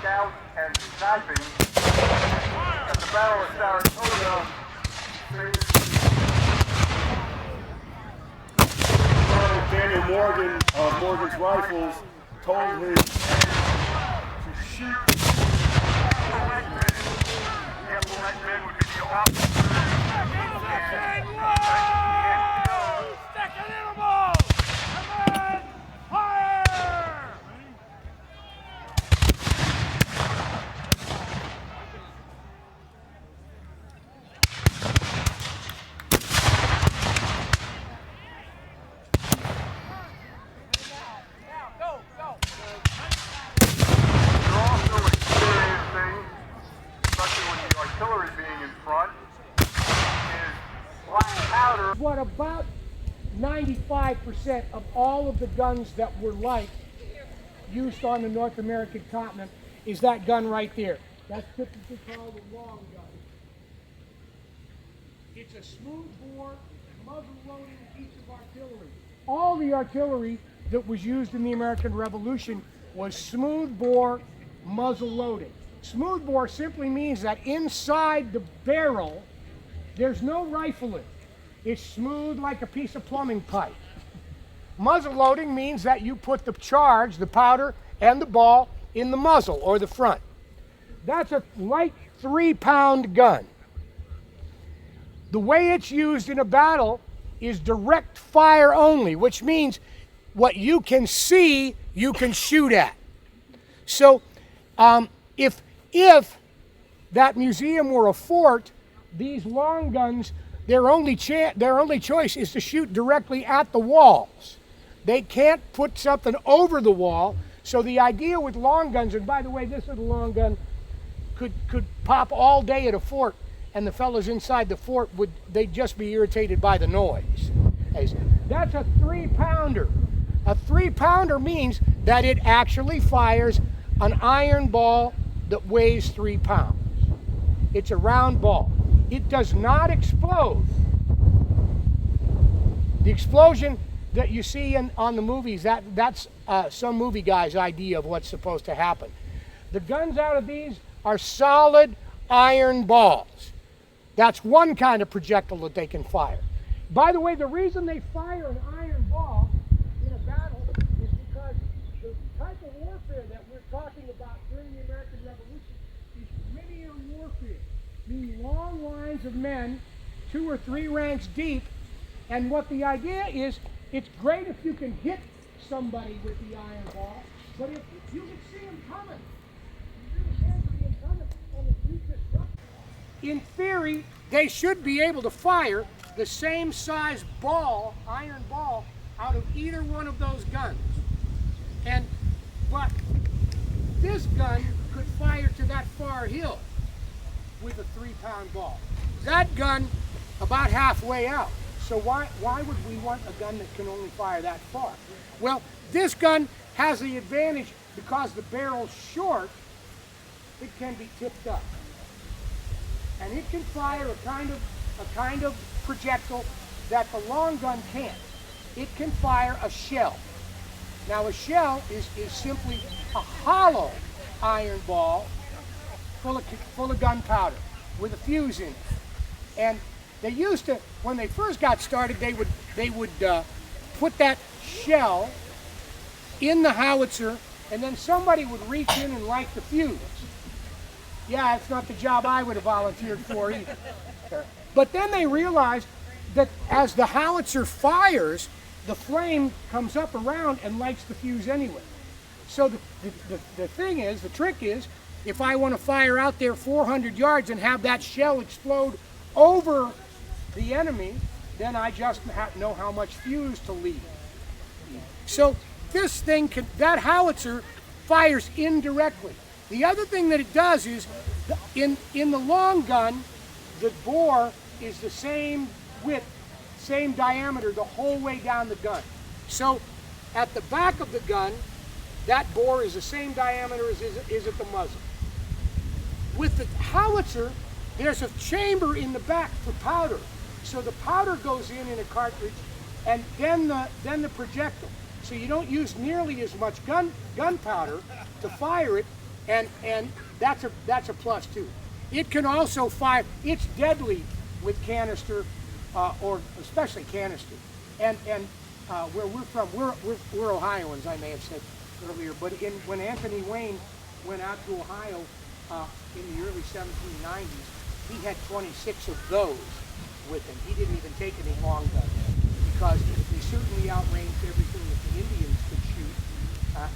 scout and sniping at the Battle of Saratoga. Colonel Daniel Morgan of Morgan's Rifles told his men to shoot. What about 95% of all of the guns that were used on the North American continent is that gun right there. That's typically called a long gun. It's a smoothbore, muzzle-loading piece of artillery. All the artillery that was used in the American Revolution was smoothbore, muzzle-loading. Smoothbore simply means that inside the barrel, there's no rifling. It's smooth like a piece of plumbing pipe. Muzzle loading means that you put the charge, the powder, and the ball in the muzzle or the front. That's a light 3-pound gun. The way it's used in a battle is direct fire only, which means what you can see, you can shoot at. So if that museum were a fort, these long guns, their only choice is to shoot directly at the walls. They can't put something over the wall. So the idea with long guns, and by the way, this little long gun could pop all day at a fort, and the fellows inside the fort they'd just be irritated by the noise. That's a 3-pounder. A 3-pounder means that it actually fires an iron ball that weighs 3 pounds. It's a round ball. It does not explode. The explosion that you see on the movies, that's some movie guy's idea of what's supposed to happen. The guns out of these are solid iron balls. That's one kind of projectile that they can fire. By the way, the reason they fire an iron ball in a battle is because the type of warfare that we're talking about during the American Revolution is linear warfare. Meaning long lines of men, 2 or 3 ranks deep, and what the idea is, it's great if you can hit somebody with the iron ball, but if you can see them coming, you really can see them coming, and if you just in theory, they should be able to fire the same size ball, iron ball, out of either one of those guns. But this gun could fire to that far hill with a 3-pound ball. That gun about halfway out. So why would we want a gun that can only fire that far? Well, this gun has the advantage because the barrel's short, it can be tipped up. And it can fire a kind of projectile that the long gun can't. It can fire a shell. Now a shell is simply a hollow iron ball full of gunpowder with a fuse in it. And they used to, when they first got started, they would put that shell in the howitzer, and then somebody would reach in and light the fuse. Yeah, it's not the job I would have volunteered for either. But then they realized that as the howitzer fires, the flame comes up around and lights the fuse anyway. So the trick is, if I want to fire out there 400 yards and have that shell explode over the enemy, then I just know how much fuse to leave. So this thing, that howitzer fires indirectly. The other thing that it does is, in the long gun, the bore is the same width, same diameter the whole way down the gun. So at the back of the gun, that bore is the same diameter as is at the muzzle. With the howitzer, there's a chamber in the back for powder. So the powder goes in a cartridge, and then the projectile. So you don't use nearly as much gunpowder to fire it, and that's a plus too. It can also fire. It's deadly with canister, or especially canister. And where we're from, we're Ohioans, I may have said earlier. But when Anthony Wayne went out to Ohio in the early 1790s, he had 26 of those with him. He didn't even take any long guns because they certainly outranged everything that the Indians could shoot,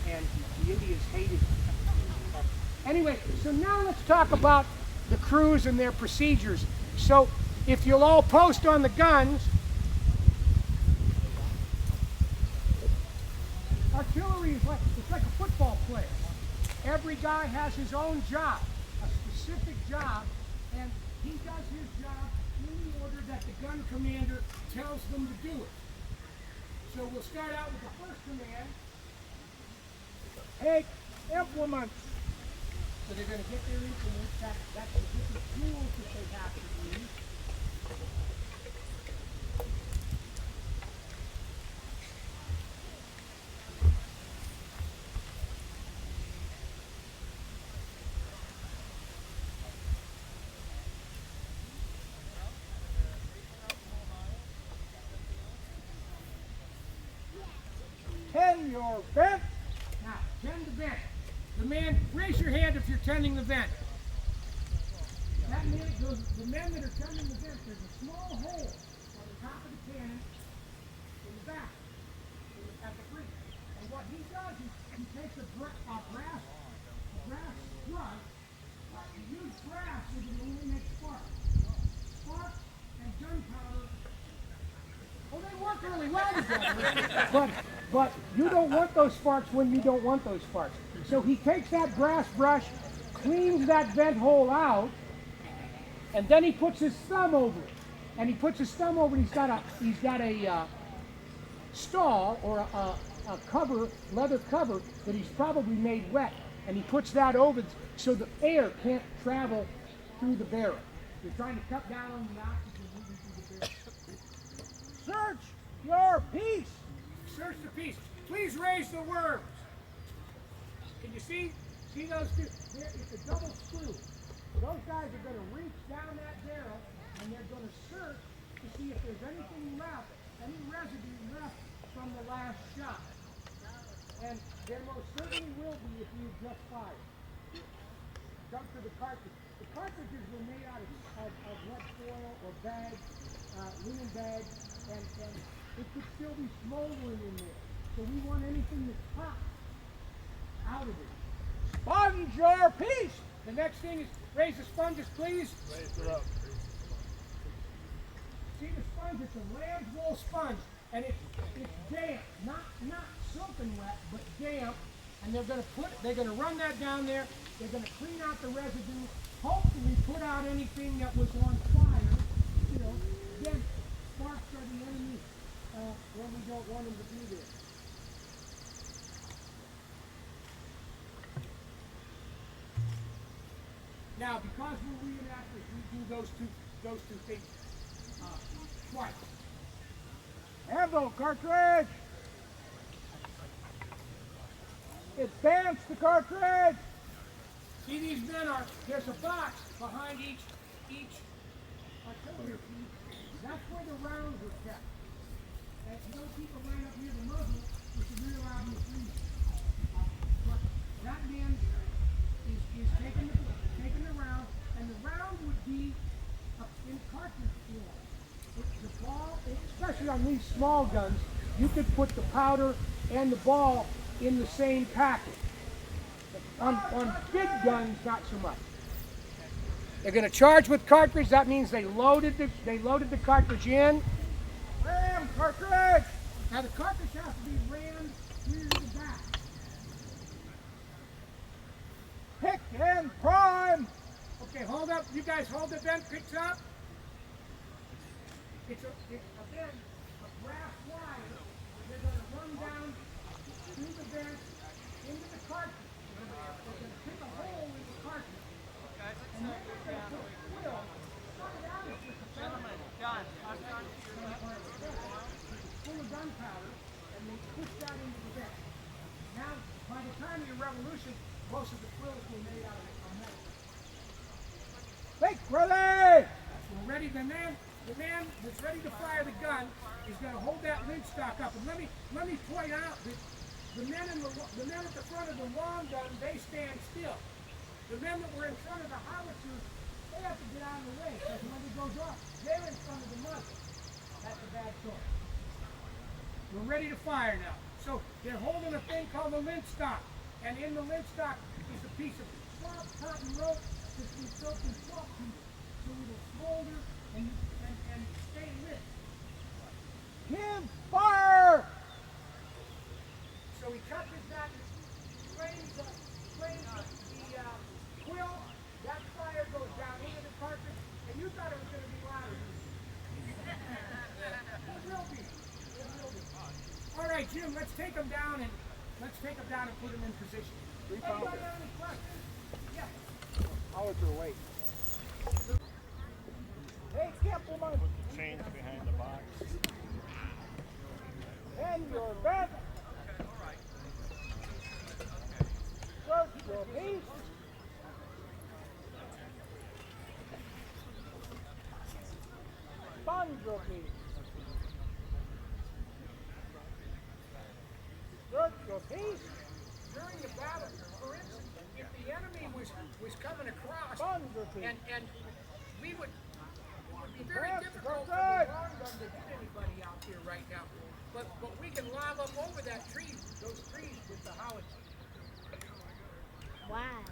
and the Indians hated them. Anyway, so now let's talk about the crews and their procedures. So if you'll all post on the guns, artillery is like a football player. Every guy has his own job, a specific job, and he does his job in the order that the gun commander tells them to do it. So we'll start out with the first command. Take implements. So they're going to get their implements. That's the different tools that they have to use. Tend your vent. Now, tend the vent. The man, raise your hand if you're tending the vent. That man, the men that are tending the vent, there's a small hole on the top of the cannon in the back, at the breech. And what he does is he takes a brass strut. You use brass so that it only makes sparks. Sparks and gunpowder. Oh, they work really well together. But you don't want those sparks when you don't want those sparks. So he takes that brass brush, cleans that vent hole out, and then he puts his thumb over it. And he puts his thumb over it. He's got a stall or a cover, leather cover that he's probably made wet, and he puts that over so the air can't travel through the barrel. You're trying to cut down on the oxygen moving through the barrel. Search your piece. Search the piece. Please raise the worms. Can you see those two? It's a double screw. Those guys are going to reach down that barrel and they're going to search to see if there's anything left, any residue left from the last shot. And there most certainly will be if you just fire. Jump to the cartridge. The cartridges were made out of wet foil or bags, linen bags, and it could still be smoldering in there. So we want anything that's hot out of it. Sponge your piece! The next thing is raise the sponges, please. Raise her up. See the sponge? It's a lamb's wool sponge, and it's damp, not soaking wet, but damp. And they're gonna run that down there. They're gonna clean out the residue. Hopefully, put out anything that was on fire. You know, again, sparks are the enemy when we don't want them to be there. Now, because we're reenactors, we do those two things twice. Handle cartridge. Advance the cartridge. See these men there's a box behind each artillery piece. That's where the rounds are kept. And you know people line up near the muzzle, which is a real obvious reason. But that man is taking the round, and the round would be in cartridge form. The ball, especially on these small guns, you could put the powder and the ball in the same package. On big guns, not so much. They're going to charge with cartridge. That means they loaded the cartridge in. Ram cartridge. Now the cartridge has to be rammed through the back. Pick and prime. Okay, hold up. You guys hold the vent picks up. It's a brass wire. They're going to run down through the vent into the cartridge. They're going to pick a hole in the cartridge. And then they're going to put a quill. Start it out with a gentleman. John. Full of gunpowder, and they push that into the vent. Now, by the time of the Revolution, most of the quills were made Ready! We're ready. The man that's ready to fire the gun is going to hold that lynch stock up. And let me point out that the men at the front of the long gun, they stand still. The men that were in front of the howitzers, they have to get out of the way because when it goes off, they're in front of the muzzle. That's a bad choice. We're ready to fire now. So they're holding a thing called the lynch stock, and in the lynch stock is a piece of soft cotton rope that's been soaked in salt so it'll smolder and stay lit. Give fire! So he touches that, flames the quill, that fire goes down into the cartridge, and you thought it was going to be louder. It will be. It will be. All right, Jim, let's take them down and put them in position. Anybody have any questions? Yeah. Howitzer, wait. Hey, Gentlemen, Chains behind the box. and your bed. Search your piece. Sponge your piece. Search your piece. During the battle, for instance, if the enemy was coming across, and we would, it would be very difficult for the long gun to hit anybody out here right now. But we can lob up over those trees with the howitzer. Wow.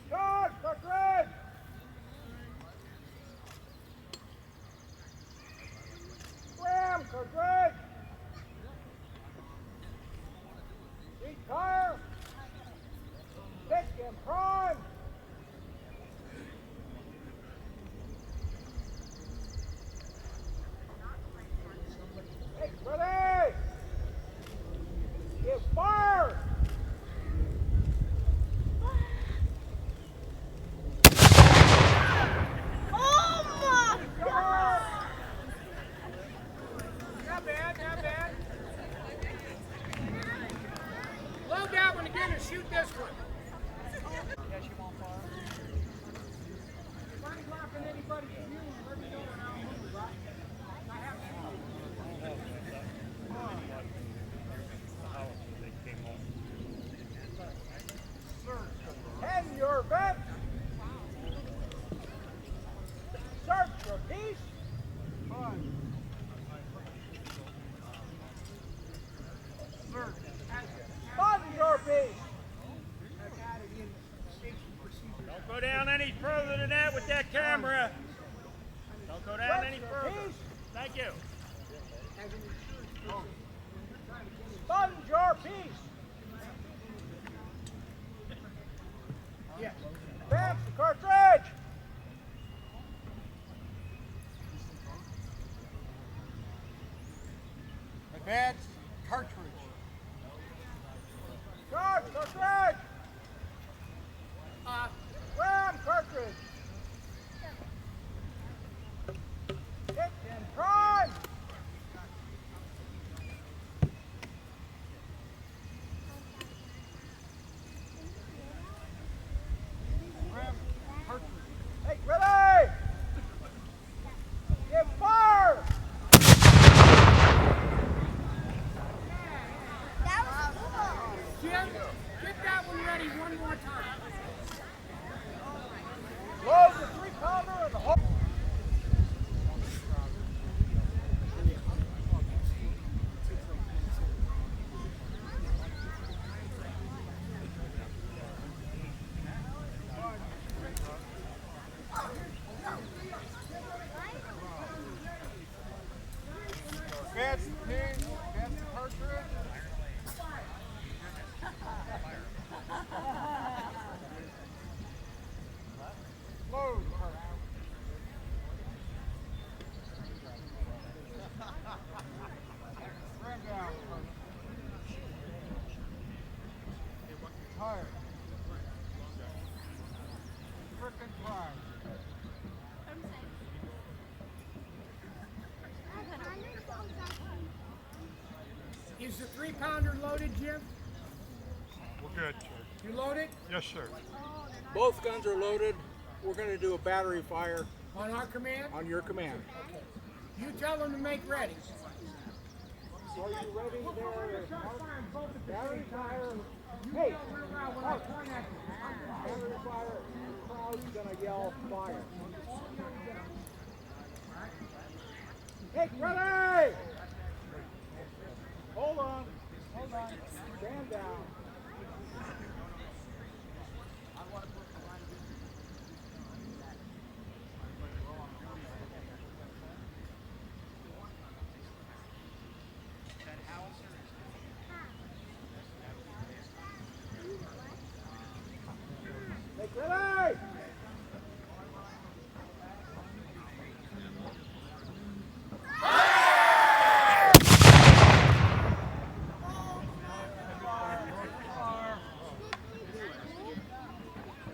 Charge, cartridge! Ram, cartridge! Retire! Stick and prime! Hey, ready! Give fire! Oh my God! Not bad, not bad. Load that one again and shoot this one. Yes, you won't fire. If I'm blocking anybody's view, let me know when I'll move, right? I have to. And your bet. Search your piece. Sponge your piece. Don't go down any further than that with that camera. Don't go down any further. Thank you. Sponge your piece. Yes. Advance the cartridge. Advance cartridge. Charge cartridge. Ram cartridge. Hit and prime. Ram cartridge. Hey, ready! Give fire! That was cool. Jim, get that one ready one more time. Load the 3-pounder and the whole. Advance the pin, advance the cartridge. Load cartridge. Ram down cartridge. Tire. Frickin' prime. Is the 3-pounder loaded, Jim? We're good, sir. You loaded? Yes, sir. Both guns are loaded. We're going to do a battery fire On our command? on your command. You tell them to make ready. Are you ready there? Battery fire. Hey! Battery fire. The crowd's going to yell fire. Hey, ready! Hold on. Hold on. Stand down. Hey, ready!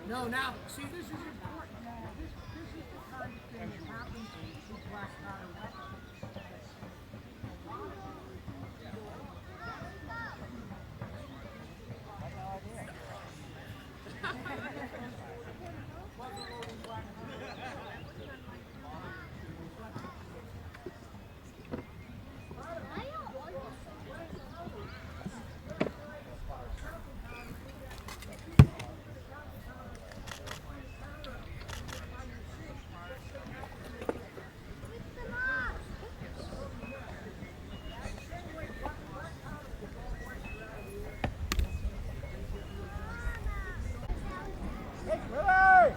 No, now, see, this is important. This is the kind of thing that happens with black powder weapons. Hey, ready!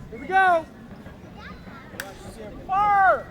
Here we go! Fire!